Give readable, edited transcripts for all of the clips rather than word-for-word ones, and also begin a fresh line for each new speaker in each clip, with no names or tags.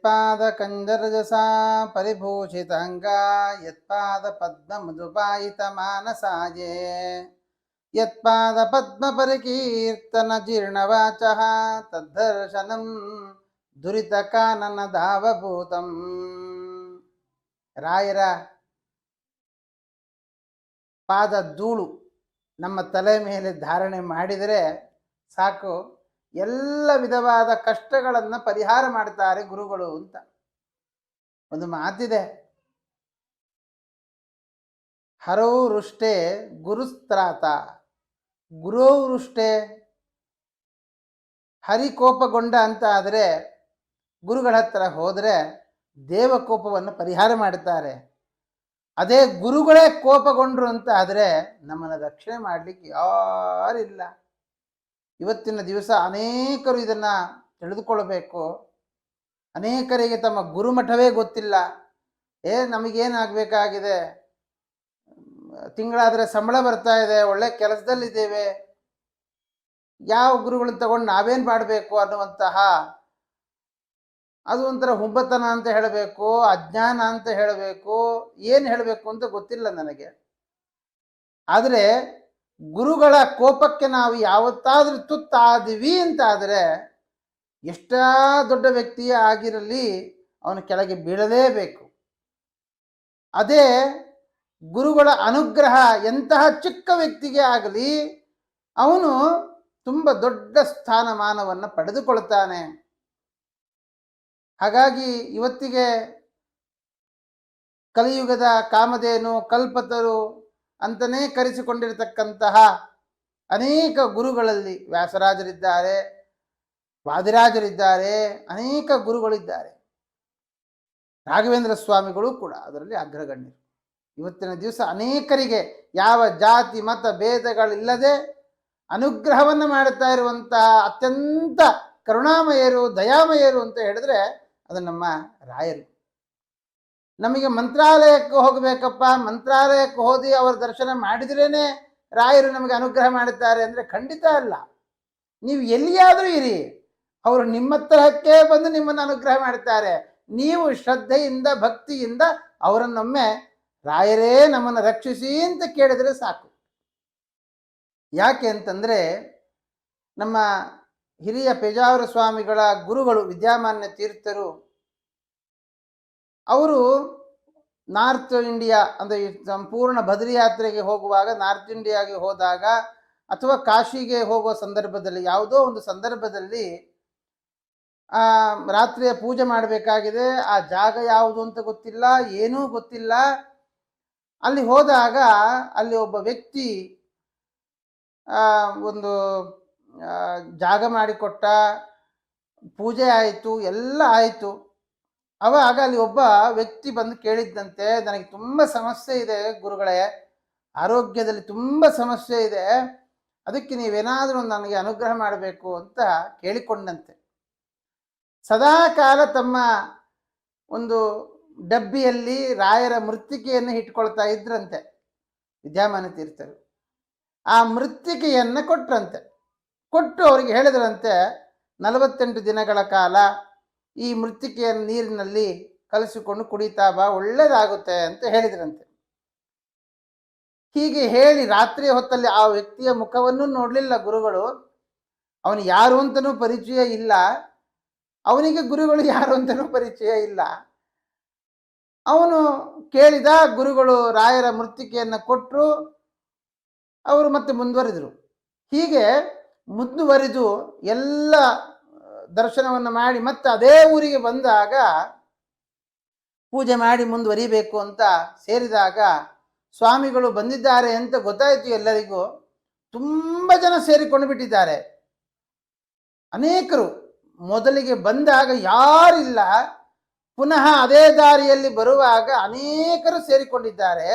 ಯತ್ಪಾದ ಕಂಜರಜಸಾ ಪರಿಭೂಷಿತಾಂಗ ಯತ್ಪಾದ ಪದ್ಮ ಮಧುಪಾಯಿತ ಮಾನಸಾಯೇ ಯತ್ಪಾದ ಪದ್ಮ ಪರಿಕೀರ್ತನ ಜೀರ್ಣವಾಚಃ ತದ್ದರ್ಶನಂ ದುರಿತ ಕಾನನ ಧಾವಭೂತಂ. ರಾಯರ ಪಾದ ಧೂಳು ನಮ್ಮ ತಲೆ ಮೇಲೆ ಧಾರಣೆ ಮಾಡಿದರೆ ಸಾಕು, ಎಲ್ಲ ವಿಧವಾದ ಕಷ್ಟಗಳನ್ನು ಪರಿಹಾರ ಮಾಡ್ತಾರೆ ಗುರುಗಳು ಅಂತ ಒಂದು ಮಾತಿದೆ. ಹರೌರುಷ್ಟೇ ಗುರುಸ್ತ್ರಾತ, ಗುರುವೃಷ್ಟೇ. ಹರಿಕೋಪಗೊಂಡ ಅಂತ ಆದರೆ ಗುರುಗಳ ಹತ್ರ ಹೋದರೆ ದೇವಕೋಪವನ್ನು ಪರಿಹಾರ ಮಾಡುತ್ತಾರೆ. ಅದೇ ಗುರುಗಳೇ ಕೋಪಗೊಂಡ್ರು ಅಂತ ಆದರೆ ನಮ್ಮನ್ನು ರಕ್ಷಣೆ ಮಾಡಲಿಕ್ಕೆ ಯಾರಿಲ್ಲ. ಇವತ್ತಿನ ದಿವಸ ಅನೇಕರು ಇದನ್ನು ತಿಳಿದುಕೊಳ್ಬೇಕು. ಅನೇಕರಿಗೆ ತಮ್ಮ ಗುರುಮಠವೇ ಗೊತ್ತಿಲ್ಲ. ನಮಗೇನಾಗಬೇಕಾಗಿದೆ, ತಿಂಗಳಾದರೆ ಸಂಬಳ ಬರ್ತಾ ಇದೆ, ಒಳ್ಳೆ ಕೆಲಸದಲ್ಲಿದ್ದೇವೆ, ಯಾವ ಗುರುಗಳನ್ನ ತಗೊಂಡು ನಾವೇನು ಮಾಡಬೇಕು ಅನ್ನುವಂತಹ ಅದು ಒಂಥರ ಹುಬ್ಬತನ ಅಂತ ಹೇಳಬೇಕು, ಅಜ್ಞಾನ ಅಂತ ಹೇಳಬೇಕು, ಏನು ಹೇಳಬೇಕು ಅಂತ ಗೊತ್ತಿಲ್ಲ ನನಗೆ. ಆದರೆ ಗುರುಗಳ ಕೋಪಕ್ಕೆ ನಾವು ಯಾವತ್ತಾದ್ರೂ ತುತ್ತಾದ್ವಿ ಅಂತ ಆದರೆ ಎಷ್ಟೇ ದೊಡ್ಡ ವ್ಯಕ್ತಿಯೇ ಆಗಿರಲಿ ಅವನ ಕೆಳಗೆ ಬೀಳಲೇಬೇಕು. ಅದೇ ಗುರುಗಳ ಅನುಗ್ರಹ ಎಂತಹ ಚಿಕ್ಕ ವ್ಯಕ್ತಿಗೆ ಆಗಲಿ ಅವನು ತುಂಬ ದೊಡ್ಡ ಸ್ಥಾನಮಾನವನ್ನು ಪಡೆದುಕೊಳ್ತಾನೆ. ಹಾಗಾಗಿ ಇವತ್ತಿಗೆ ಕಲಿಯುಗದ ಕಾಮಧೇನು ಕಲ್ಪತರು ಅಂತಲೇ ಕರೆಸಿಕೊಂಡಿರತಕ್ಕಂತಹ ಅನೇಕ ಗುರುಗಳಲ್ಲಿ ವ್ಯಾಸರಾಜರಿದ್ದಾರೆ, ವಾದಿರಾಜರಿದ್ದಾರೆ, ಅನೇಕ ಗುರುಗಳಿದ್ದಾರೆ. ರಾಘವೇಂದ್ರ ಸ್ವಾಮಿಗಳು ಕೂಡ ಅದರಲ್ಲಿ ಅಗ್ರಗಣ್ಯರು. ಇವತ್ತಿನ ದಿವಸ ಅನೇಕರಿಗೆ ಯಾವ ಜಾತಿ ಮತ ಭೇದಗಳಿಲ್ಲದೆ ಅನುಗ್ರಹವನ್ನು ಮಾಡುತ್ತಾ ಇರುವಂತಹ ಅತ್ಯಂತ ಕರುಣಾಮಯರು, ದಯಾಮಯರು ಅಂತ ಹೇಳಿದ್ರೆ ಅದು ನಮ್ಮ ರಾಯರು. ನಮಗೆ ಮಂತ್ರಾಲಯಕ್ಕೆ ಹೋಗಬೇಕಪ್ಪ, ಮಂತ್ರಾಲಯಕ್ಕೆ ಹೋಗಿ ಅವರ ದರ್ಶನ ಮಾಡಿದ್ರೇನೆ ರಾಯರು ನಮಗೆ ಅನುಗ್ರಹ ಮಾಡುತ್ತಾರೆ ಅಂದರೆ ಖಂಡಿತ ಅಲ್ಲ. ನೀವು ಎಲ್ಲಿಯಾದರೂ ಇರಿ, ಅವರು ನಿಮ್ಮ ತರಹಕ್ಕೆ ಬಂದು ನಿಮ್ಮನ್ನು ಅನುಗ್ರಹ ಮಾಡುತ್ತಾರೆ. ನೀವು ಶ್ರದ್ಧೆಯಿಂದ ಭಕ್ತಿಯಿಂದ ಅವರನ್ನೊಮ್ಮೆ ರಾಯರೇ ನಮ್ಮನ್ನು ರಕ್ಷಿಸಿ ಅಂತ ಕೇಳಿದರೆ ಸಾಕು. ಯಾಕೆ ಅಂತಂದರೆ ನಮ್ಮ ಹಿರಿಯ ಪೇಜಾವರ ಸ್ವಾಮಿಗಳ ಗುರುಗಳು ವಿದ್ಯಾಮಾನ್ಯ ತೀರ್ಥರು, ಅವರು ನಾರ್ತ್ ಇಂಡಿಯಾ ಅಂದರೆ ಸಂಪೂರ್ಣ ಬದರಿ ಯಾತ್ರೆಗೆ ಹೋಗುವಾಗ, ನಾರ್ತ್ ಇಂಡಿಯಾಗೆ ಹೋದಾಗ ಅಥವಾ ಕಾಶಿಗೆ ಹೋಗುವ ಸಂದರ್ಭದಲ್ಲಿ, ಯಾವುದೋ ಒಂದು ಸಂದರ್ಭದಲ್ಲಿ ರಾತ್ರಿಯ ಪೂಜೆ ಮಾಡಬೇಕಾಗಿದೆ. ಆ ಜಾಗ ಯಾವುದು ಅಂತ ಗೊತ್ತಿಲ್ಲ, ಏನೂ ಗೊತ್ತಿಲ್ಲ. ಅಲ್ಲಿ ಹೋದಾಗ ಅಲ್ಲಿ ಒಬ್ಬ ವ್ಯಕ್ತಿ ಒಂದು ಜಾಗ ಮಾಡಿಕೊಟ್ಟ, ಪೂಜೆ ಆಯಿತು, ಎಲ್ಲ ಆಯಿತು. ಆವಾಗ ಅಲ್ಲಿ ಒಬ್ಬ ವ್ಯಕ್ತಿ ಬಂದು ಕೇಳಿದ್ದಂತೆ, ನನಗೆ ತುಂಬ ಸಮಸ್ಯೆ ಇದೆ ಗುರುಗಳೇ, ಆರೋಗ್ಯದಲ್ಲಿ ತುಂಬ ಸಮಸ್ಯೆ ಇದೆ, ಅದಕ್ಕೆ ನೀವೇನಾದರೂ ನನಗೆ ಅನುಗ್ರಹ ಮಾಡಬೇಕು ಅಂತ ಕೇಳಿಕೊಂಡಂತೆ. ಸದಾ ಕಾಲ ತಮ್ಮ ಒಂದು ಡಬ್ಬಿಯಲ್ಲಿ ರಾಯರ ಮೃತ್ತಿಕೆಯನ್ನು ಇಟ್ಕೊಳ್ತಾ ಇದ್ರಂತೆ ವಿದ್ಯಾಮಾನ್ಯ ತೀರ್ಥರು. ಆ ಮೃತ್ತಿಕೆಯನ್ನು ಕೊಟ್ರಂತೆ. ಕೊಟ್ಟು ಅವರಿಗೆ ಹೇಳಿದ್ರಂತೆ, 48 ದಿನಗಳ ಕಾಲ ಈ ಮೃತ್ತಿಕೆಯನ್ನು ನೀರಿನಲ್ಲಿ ಕಲಸಿಕೊಂಡು ಕುಡಿತಾ ಬಾ, ಒಳ್ಳೆಯದಾಗುತ್ತೆ ಅಂತ ಹೇಳಿದ್ರಂತೆ. ಹೀಗೆ ಹೇಳಿ ರಾತ್ರಿಯ ಹೊತ್ತಲ್ಲಿ ಆ ವ್ಯಕ್ತಿಯ ಮುಖವನ್ನು ನೋಡಲಿಲ್ಲ ಗುರುಗಳು. ಅವನು ಯಾರು ಅಂತನೂ ಪರಿಚಯ ಇಲ್ಲ, ಅವನಿಗೆ ಗುರುಗಳು ಯಾರು ಅಂತನೂ ಪರಿಚಯ ಇಲ್ಲ. ಅವನು ಕೇಳಿದ, ಗುರುಗಳು ರಾಯರ ಮೃತ್ತಿಕೆಯನ್ನು ಕೊಟ್ಟರು, ಅವರು ಮತ್ತೆ ಮುಂದುವರಿದರು. ಹೀಗೆ ಮುಂದುವರಿದು ಎಲ್ಲ ದರ್ಶನವನ್ನು ಮಾಡಿ ಮತ್ತೆ ಅದೇ ಊರಿಗೆ ಬಂದಾಗ ಪೂಜೆ ಮಾಡಿ ಮುಂದುವರಿಬೇಕು ಅಂತ ಸೇರಿದಾಗ ಸ್ವಾಮಿಗಳು ಬಂದಿದ್ದಾರೆ ಅಂತ ಗೊತ್ತಾಯಿತು ಎಲ್ಲರಿಗೂ. ತುಂಬ ಜನ ಸೇರಿಕೊಂಡು ಬಿಟ್ಟಿದ್ದಾರೆ. ಅನೇಕರು ಮೊದಲಿಗೆ ಬಂದಾಗ ಯಾರಿಲ್ಲ, ಪುನಃ ಅದೇ ದಾರಿಯಲ್ಲಿ ಬರುವಾಗ ಅನೇಕರು ಸೇರಿಕೊಂಡಿದ್ದಾರೆ.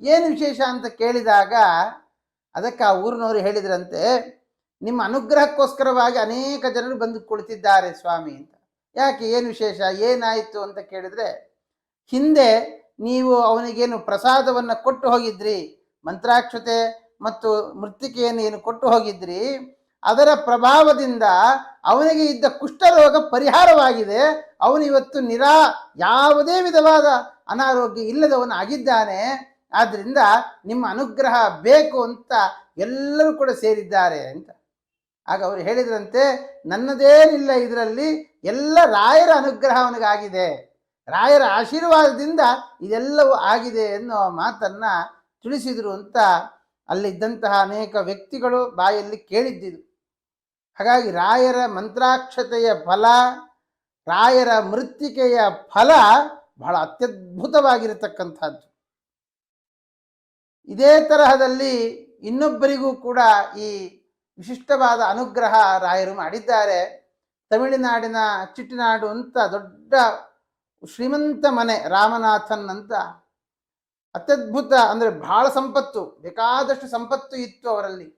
ಏನು ವಿಶೇಷ ಅಂತ ಕೇಳಿದಾಗ ಅದಕ್ಕೆ ಆ ಊರಿನವರು ಹೇಳಿದ್ರಂತೆ, ನಿಮ್ಮ ಅನುಗ್ರಹಕ್ಕೋಸ್ಕರವಾಗಿ ಅನೇಕ ಜನರು ಬಂದು ಕುಳಿತಿದ್ದಾರೆ ಸ್ವಾಮಿ ಅಂತ. ಯಾಕೆ, ಏನು ವಿಶೇಷ, ಏನಾಯಿತು ಅಂತ ಕೇಳಿದರೆ, ಹಿಂದೆ ನೀವು ಅವನಿಗೇನು ಪ್ರಸಾದವನ್ನು ಕೊಟ್ಟು ಹೋಗಿದ್ರಿ, ಮಂತ್ರಾಕ್ಷತೆ ಮತ್ತು ಮೃತ್ತಿಕೆಯನ್ನು ಏನು ಕೊಟ್ಟು ಹೋಗಿದ್ರಿ, ಅದರ ಪ್ರಭಾವದಿಂದ ಅವನಿಗೆ ಇದ್ದ ಕುಷ್ಠರೋಗ ಪರಿಹಾರವಾಗಿದೆ. ಅವನು ಇವತ್ತು ಯಾವುದೇ ವಿಧವಾದ ಅನಾರೋಗ್ಯ ಇಲ್ಲದವನಾಗಿದ್ದಾನೆ. ಆದ್ರಿಂದ ನಿಮ್ಮ ಅನುಗ್ರಹ ಬೇಕು ಅಂತ ಎಲ್ಲರೂ ಕೂಡ ಸೇರಿದ್ದಾರೆ ಅಂತ. ಆಗ ಅವರು ಹೇಳಿದ್ರಂತೆ, ನನ್ನದೇನಿಲ್ಲ ಇದರಲ್ಲಿ, ಎಲ್ಲ ರಾಯರ ಅನುಗ್ರಹ ಅವನಿಗಾಗಿದೆ, ರಾಯರ ಆಶೀರ್ವಾದದಿಂದ ಇದೆಲ್ಲವೂ ಆಗಿದೆ ಎನ್ನುವ ಮಾತನ್ನ ತಿಳಿಸಿದರು ಅಂತ ಅಲ್ಲಿದ್ದಂತಹ ಅನೇಕ ವ್ಯಕ್ತಿಗಳು ಬಾಯಲ್ಲಿ ಕೇಳಿದ್ದಿದ್ದು. ಹಾಗಾಗಿ ರಾಯರ ಮಂತ್ರಾಕ್ಷತೆಯ ಫಲ, ರಾಯರ ಮೃತ್ತಿಕೆಯ ಫಲ ಬಹಳ ಅತ್ಯದ್ಭುತವಾಗಿರತಕ್ಕಂಥದ್ದು. ಇದೇ ತರಹದಲ್ಲಿ ಇನ್ನೊಬ್ಬರಿಗೂ ಕೂಡ ಈ ವಿಶಿಷ್ಟವಾದ ಅನುಗ್ರಹ ರಾಯರು ಮಾಡಿದ್ದಾರೆ. ತಮಿಳುನಾಡಿನ ಚಿಟ್ಟನಾಡು ಅಂತ ದೊಡ್ಡ ಶ್ರೀಮಂತ ಮನೆ, ರಾಮನಾಥನ್ ಅಂತ, ಅತ್ಯದ್ಭುತ, ಅಂದರೆ ಬಹಳ ಸಂಪತ್ತು, ಬೇಕಾದಷ್ಟು ಸಂಪತ್ತು ಇತ್ತು ಅವರಲ್ಲಿ.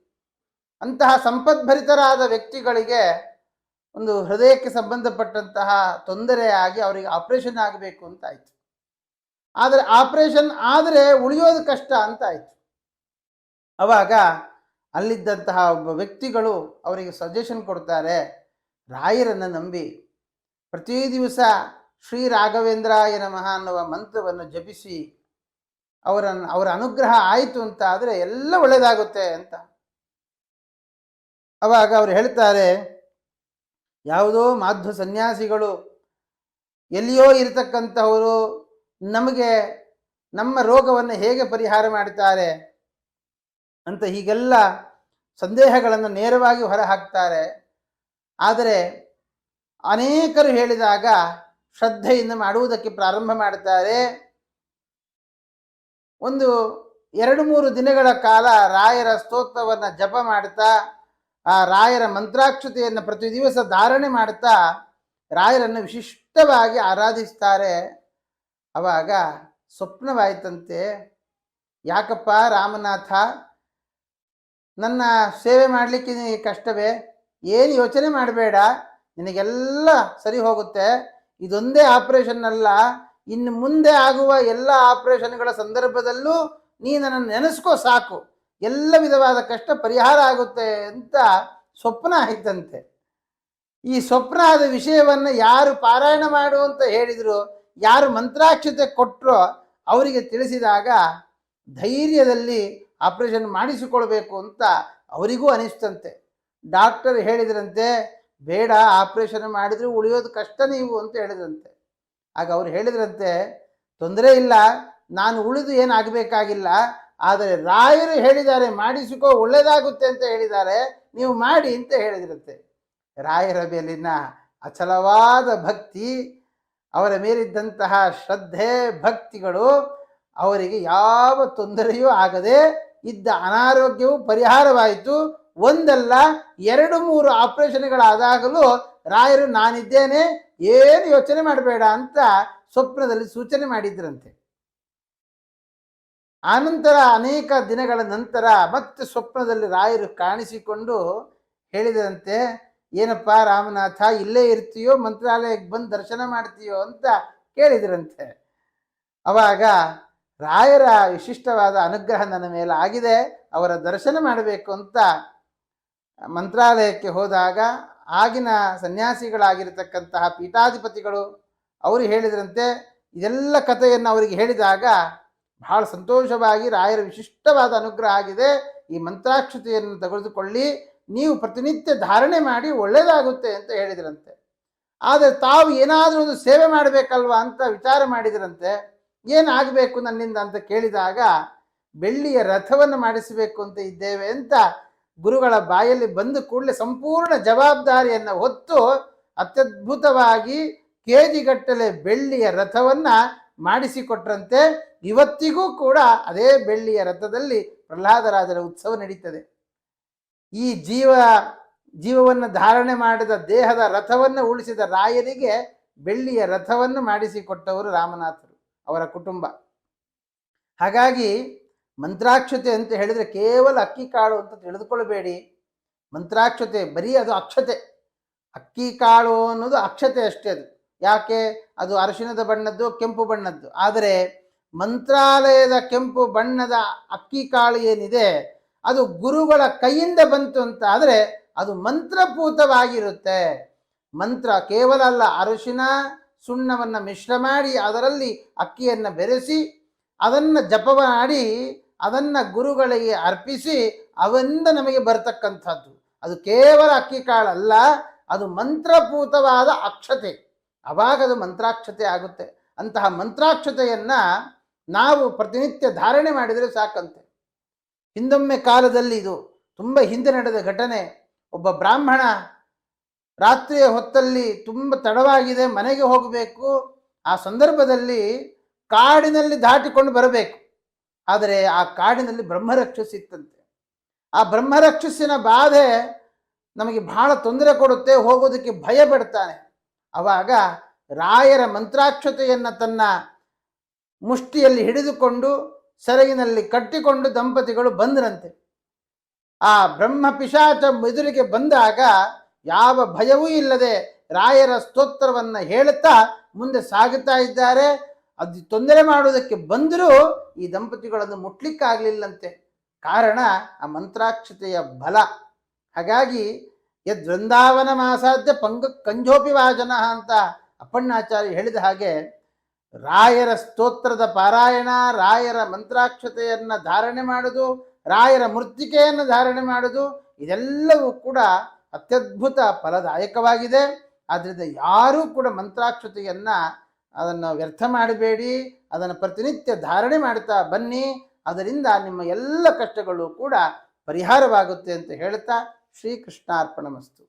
ಅಂತಹ ಸಂಪದ್ಭರಿತರಾದ ವ್ಯಕ್ತಿಗಳಿಗೆ ಒಂದು ಹೃದಯಕ್ಕೆ ಸಂಬಂಧಪಟ್ಟಂತಹ ತೊಂದರೆಯಾಗಿ ಅವರಿಗೆ ಆಪರೇಷನ್ ಆಗಬೇಕು ಅಂತ ಆಯ್ತು. ಆದರೆ ಆಪರೇಷನ್ ಆದರೆ ಉಳಿಯೋದು ಕಷ್ಟ ಅಂತ ಆಯ್ತು. ಅವಾಗ ಅಲ್ಲಿದ್ದಂತಹ ಒಬ್ಬ ವ್ಯಕ್ತಿಗಳು ಅವರಿಗೆ ಸಜೆಷನ್ ಕೊಡ್ತಾರೆ, ರಾಯರನ್ನು ನಂಬಿ ಪ್ರತಿ ದಿವಸ ಶ್ರೀ ರಾಘವೇಂದ್ರಾಯ ನಮಃ ಅನ್ನುವ ಮಂತ್ರವನ್ನು ಜಪಿಸಿ ಅವರ ಅನುಗ್ರಹ ಆಯಿತು ಅಂತ ಆದರೆ ಎಲ್ಲ ಒಳ್ಳೆಯದಾಗುತ್ತೆ ಅಂತ. ಅವಾಗ ಅವರು ಹೇಳ್ತಾರೆ, ಯಾವುದೋ ಮಾಧ್ವ ಸನ್ಯಾಸಿಗಳು ಎಲ್ಲಿಯೋ ಇರತಕ್ಕಂಥವರು ನಮಗೆ ನಮ್ಮ ರೋಗವನ್ನು ಹೇಗೆ ಪರಿಹಾರ ಮಾಡುತ್ತಾರೆ ಅಂತ ಹೀಗೆಲ್ಲ ಸಂದೇಹಗಳನ್ನು ನೇರವಾಗಿ ಹೊರಹಾಕ್ತಾರೆ. ಆದರೆ ಅನೇಕರು ಹೇಳಿದಾಗ ಶ್ರದ್ಧೆಯಿಂದ ಮಾಡುವುದಕ್ಕೆ ಪ್ರಾರಂಭ ಮಾಡುತ್ತಾರೆ. ಒಂದು 2-3 ದಿನಗಳ ಕಾಲ ರಾಯರ ಸ್ತೋತ್ರವನ್ನು ಜಪ ಮಾಡ್ತಾ, ಆ ರಾಯರ ಮಂತ್ರಾಕ್ಷತೆಯನ್ನು ಪ್ರತಿ ದಿವಸ ಧಾರಣೆ ಮಾಡ್ತಾ ರಾಯರನ್ನು ವಿಶಿಷ್ಟವಾಗಿ ಆರಾಧಿಸ್ತಾರೆ. ಅವಾಗ ಸ್ವಪ್ನವಾಯ್ತಂತೆ, ಯಾಕಪ್ಪ ರಾಮನಾಥ, ನನ್ನ ಸೇವೆ ಮಾಡಲಿಕ್ಕೆ ನಿನಗೆ ಕಷ್ಟವೇ? ಏನು ಯೋಚನೆ ಮಾಡಬೇಡ, ನಿನಗೆಲ್ಲ ಸರಿ ಹೋಗುತ್ತೆ. ಇದೊಂದೇ ಆಪರೇಷನ್ ಅಲ್ಲ, ಇನ್ನು ಮುಂದೆ ಆಗುವ ಎಲ್ಲ ಆಪರೇಷನ್ಗಳ ಸಂದರ್ಭದಲ್ಲೂ ನನ್ನನ್ನು ನೆನೆಸ್ಕೋ ಸಾಕು, ಎಲ್ಲ ವಿಧವಾದ ಕಷ್ಟ ಪರಿಹಾರ ಆಗುತ್ತೆ ಅಂತ ಸ್ವಪ್ನ ಆಯ್ತಂತೆ. ಈ ಸ್ವಪ್ನ ಆದ ವಿಷಯವನ್ನು ಯಾರು ಪಾರಾಯಣ ಮಾಡು ಅಂತ ಹೇಳಿದ್ರು, ಯಾರು ಮಂತ್ರಾಕ್ಷತೆ ಕೊಟ್ಟರೋ ಅವರಿಗೆ ತಿಳಿಸಿದಾಗ ಧೈರ್ಯದಲ್ಲಿ ಆಪರೇಷನ್ ಮಾಡಿಸಿಕೊಳ್ಬೇಕು ಅಂತ ಅವರಿಗೂ ಅನಿಸ್ತಂತೆ. ಡಾಕ್ಟರ್ ಹೇಳಿದ್ರಂತೆ, ಬೇಡ, ಆಪರೇಷನ್ ಮಾಡಿದ್ರೆ ಉಳಿಯೋದು ಕಷ್ಟ ನೀವು ಅಂತ ಹೇಳಿದ್ರಂತೆ. ಆಗ ಅವ್ರು ಹೇಳಿದ್ರಂತೆ, ತೊಂದರೆ ಇಲ್ಲ, ನಾನು ಉಳಿದು ಏನಾಗಬೇಕಾಗಿಲ್ಲ, ಆದರೆ ರಾಯರು ಹೇಳಿದ್ದಾರೆ ಮಾಡಿಸಿಕೋ, ಒಳ್ಳೆಯದಾಗುತ್ತೆ ಅಂತ ಹೇಳಿದ್ದಾರೆ, ನೀವು ಮಾಡಿ ಅಂತ ಹೇಳಿದ್ರಂತೆ. ರಾಯರ ಮೇಲಿನ ಅಚಲವಾದ ಭಕ್ತಿ, ಅವರ ಮೇಲಿದ್ದಂತಹ ಶ್ರದ್ಧೆ ಭಕ್ತಿಗಳು ಅವರಿಗೆ ಯಾವ ತೊಂದರೆಯೂ ಆಗದೆ ಇದ್ದ ಅನಾರೋಗ್ಯವು ಪರಿಹಾರವಾಯಿತು. ಒಂದಲ್ಲ 2-3 ಆಪರೇಷನ್ಗಳಾದಾಗಲೂ ರಾಯರು ನಾನಿದ್ದೇನೆ, ಏನು ಯೋಚನೆ ಮಾಡಬೇಡ ಅಂತ ಸ್ವಪ್ನದಲ್ಲಿ ಸೂಚನೆ ಮಾಡಿದ್ರಂತೆ. ಆನಂತರ ಅನೇಕ ದಿನಗಳ ನಂತರ ಮತ್ತೆ ಸ್ವಪ್ನದಲ್ಲಿ ರಾಯರು ಕಾಣಿಸಿಕೊಂಡು ಹೇಳಿದಂತೆ, ಏನಪ್ಪ ರಾಮನಾಥ, ಇಲ್ಲೇ ಇರ್ತೀಯೋ ಮಂತ್ರಾಲಯಕ್ಕೆ ಬಂದು ದರ್ಶನ ಮಾಡ್ತೀಯೋ ಅಂತ ಕೇಳಿದ್ರಂತೆ. ಅವಾಗ ರಾಯರ ವಿಶಿಷ್ಟವಾದ ಅನುಗ್ರಹ ನನ್ನ ಮೇಲೆ ಆಗಿದೆ, ಅವರ ದರ್ಶನ ಮಾಡಬೇಕು ಅಂತ ಮಂತ್ರಾಲಯಕ್ಕೆ ಹೋದಾಗ ಆಗಿನ ಸನ್ಯಾಸಿಗಳಾಗಿರ್ತಕ್ಕಂತಹ ಪೀಠಾಧಿಪತಿಗಳು ಅವರು ಹೇಳಿದ್ರಂತೆ. ಇದೆಲ್ಲ ಕಥೆಯನ್ನು ಅವರಿಗೆ ಹೇಳಿದಾಗ ಬಹಳ ಸಂತೋಷವಾಗಿ, ರಾಯರ ವಿಶಿಷ್ಟವಾದ ಅನುಗ್ರಹ ಆಗಿದೆ, ಈ ಮಂತ್ರಾಕ್ಷತೆಯನ್ನು ತೆಗೆದುಕೊಳ್ಳಿ, ನೀವು ಪ್ರತಿನಿತ್ಯ ಧಾರಣೆ ಮಾಡಿ ಒಳ್ಳೆಯದಾಗುತ್ತೆ ಅಂತ ಹೇಳಿದ್ರಂತೆ. ಆದರೆ ತಾವು ಏನಾದರೂ ಒಂದು ಸೇವೆ ಮಾಡಬೇಕಲ್ವಾ ಅಂತ ವಿಚಾರ ಮಾಡಿದ್ರಂತೆ. ಏನಾಗಬೇಕು ನನ್ನಿಂದ ಅಂತ ಕೇಳಿದಾಗ, ಬೆಳ್ಳಿಯ ರಥವನ್ನು ಮಾಡಿಸಬೇಕು ಅಂತ ಇದ್ದೇವೆ ಅಂತ ಗುರುಗಳ ಬಾಯಲ್ಲಿ ಬಂದ ಕೂಡಲೇ ಸಂಪೂರ್ಣ ಜವಾಬ್ದಾರಿಯನ್ನು ಹೊತ್ತು ಅತ್ಯದ್ಭುತವಾಗಿ ಕೆಜಿಗಟ್ಟಲೆ ಬೆಳ್ಳಿಯ ರಥವನ್ನು ಮಾಡಿಸಿಕೊಟ್ರಂತೆ. ಇವತ್ತಿಗೂ ಕೂಡ ಅದೇ ಬೆಳ್ಳಿಯ ರಥದಲ್ಲಿ ಪ್ರಹ್ಲಾದರಾಜರ ಉತ್ಸವ ನಡೀತದೆ. ಈ ಜೀವವನ್ನು ಧಾರಣೆ ಮಾಡಿದ ದೇಹದ ರಥವನ್ನು ಉಳಿಸಿದ ರಾಯರಿಗೆ ಬೆಳ್ಳಿಯ ರಥವನ್ನು ಮಾಡಿಸಿಕೊಟ್ಟವರು ರಾಮನಾಥರು, ಅವರ ಕುಟುಂಬ. ಹಾಗಾಗಿ ಮಂತ್ರಾಕ್ಷತೆ ಅಂತ ಹೇಳಿದರೆ ಕೇವಲ ಅಕ್ಕಿ ಕಾಳು ಅಂತ ತಿಳಿದುಕೊಳ್ಳಬೇಡಿ. ಮಂತ್ರಾಕ್ಷತೆ ಬರೀ ಅದು ಅಕ್ಷತೆ, ಅಕ್ಕಿ ಕಾಳು ಅನ್ನೋದು ಅಕ್ಷತೆ ಅಷ್ಟೇ. ಅದು ಯಾಕೆ? ಅದು ಅರಿಶಿಣದ ಬಣ್ಣದ್ದು, ಕೆಂಪು ಬಣ್ಣದ್ದು. ಆದರೆ ಮಂತ್ರಾಲಯದ ಕೆಂಪು ಬಣ್ಣದ ಅಕ್ಕಿ ಕಾಳು ಏನಿದೆ, ಅದು ಗುರುಗಳ ಕೈಯಿಂದ ಬಂತು ಅಂತ ಆದರೆ ಅದು ಮಂತ್ರಪೂತವಾಗಿರುತ್ತೆ. ಮಂತ್ರ ಕೇವಲ ಅಲ್ಲ, ಅರಿಶಿನ ಸುಣ್ಣವನ್ನು ಮಿಶ್ರ ಮಾಡಿ ಅದರಲ್ಲಿ ಅಕ್ಕಿಯನ್ನು ಬೆರೆಸಿ ಅದನ್ನು ಜಪ ಮಾಡಿ ಅದನ್ನು ಗುರುಗಳಿಗೆ ಅರ್ಪಿಸಿ ಅವಿಂದ ನಮಗೆ ಬರ್ತಕ್ಕಂಥದ್ದು. ಅದು ಕೇವಲ ಅಕ್ಕಿ ಕಾಳಲ್ಲ, ಅದು ಮಂತ್ರಪೂತವಾದ ಅಕ್ಷತೆ. ಅವಾಗ ಅದು ಮಂತ್ರಾಕ್ಷತೆ ಆಗುತ್ತೆ. ಅಂತಹ ಮಂತ್ರಾಕ್ಷತೆಯನ್ನು ನಾವು ಪ್ರತಿನಿತ್ಯ ಧಾರಣೆ ಮಾಡಿದರೆ ಸಾಕಂತೆ. ಹಿಂದೊಮ್ಮೆ ಕಾಲದಲ್ಲಿ, ಇದು ತುಂಬ ಹಿಂದೆ ನಡೆದ ಘಟನೆ, ಒಬ್ಬ ಬ್ರಾಹ್ಮಣ ರಾತ್ರಿಯ ಹೊತ್ತಲ್ಲಿ ತುಂಬ ತಡವಾಗಿದೆ, ಮನೆಗೆ ಹೋಗಬೇಕು. ಆ ಸಂದರ್ಭದಲ್ಲಿ ಕಾಡಿನಲ್ಲಿ ದಾಟಿಕೊಂಡು ಬರಬೇಕು. ಆದರೆ ಆ ಕಾಡಿನಲ್ಲಿ ಬ್ರಹ್ಮರಕ್ಷಸಿತ್ತಂತೆ. ಆ ಬ್ರಹ್ಮರಕ್ಷಸಿನ ಬಾಧೆ ನಮಗೆ ಬಹಳ ತೊಂದರೆ ಕೊಡುತ್ತೆ, ಹೋಗೋದಕ್ಕೆ ಭಯ ಪಡ್ತಾನೆ. ಆವಾಗ ರಾಯರ ಮಂತ್ರಾಕ್ಷತೆಯನ್ನು ತನ್ನ ಮುಷ್ಟಿಯಲ್ಲಿ ಹಿಡಿದುಕೊಂಡು ಸೆರಗಿನಲ್ಲಿ ಕಟ್ಟಿಕೊಂಡು ದಂಪತಿಗಳು ಬಂದರಂತೆ. ಆ ಬ್ರಹ್ಮ ಪಿಶಾಚ ಎದುರಿಗೆ ಬಂದಾಗ ಯಾವ ಭಯವೂ ಇಲ್ಲದೆ ರಾಯರ ಸ್ತೋತ್ರವನ್ನು ಹೇಳುತ್ತಾ ಮುಂದೆ ಸಾಗುತ್ತಾ ಇದ್ದಾರೆ. ಅದು ತೊಂದರೆ ಮಾಡುವುದಕ್ಕೆ ಬಂದರೂ ಈ ದಂಪತಿಗಳನ್ನು ಮುಟ್ಲಿಕ್ಕಾಗಲಿಲ್ಲಂತೆ. ಕಾರಣ ಆ ಮಂತ್ರಾಕ್ಷತೆಯ ಬಲ. ಹಾಗಾಗಿ ಯದ್ವೃಂದಾವನ ಮಾಸಾಧ್ಯ ಕಂಜೋಪಿ ವಾಚನ ಅಂತ ಅಪ್ಪಣ್ಣಾಚಾರ್ಯ ಹೇಳಿದ ಹಾಗೆ, ರಾಯರ ಸ್ತೋತ್ರದ ಪಾರಾಯಣ, ರಾಯರ ಮಂತ್ರಾಕ್ಷತೆಯನ್ನು ಧಾರಣೆ ಮಾಡೋದು, ರಾಯರ ಮೃತ್ತಿಕೆಯನ್ನು ಧಾರಣೆ ಮಾಡೋದು, ಇದೆಲ್ಲವೂ ಕೂಡ ಅತ್ಯದ್ಭುತ ಫಲದಾಯಕವಾಗಿದೆ. ಆದ್ದರಿಂದ ಯಾರೂ ಕೂಡ ಮಂತ್ರಾಕ್ಷತೆಯನ್ನು ಅದನ್ನು ವ್ಯರ್ಥ ಮಾಡಬೇಡಿ, ಅದನ್ನು ಪ್ರತಿನಿತ್ಯ ಧಾರಣೆ ಮಾಡ್ತಾ ಬನ್ನಿ. ಅದರಿಂದ ನಿಮ್ಮ ಎಲ್ಲ ಕಷ್ಟಗಳು ಕೂಡ ಪರಿಹಾರವಾಗುತ್ತೆ ಅಂತ ಹೇಳ್ತಾ ಶ್ರೀಕೃಷ್ಣಾರ್ಪಣಮಸ್ತು.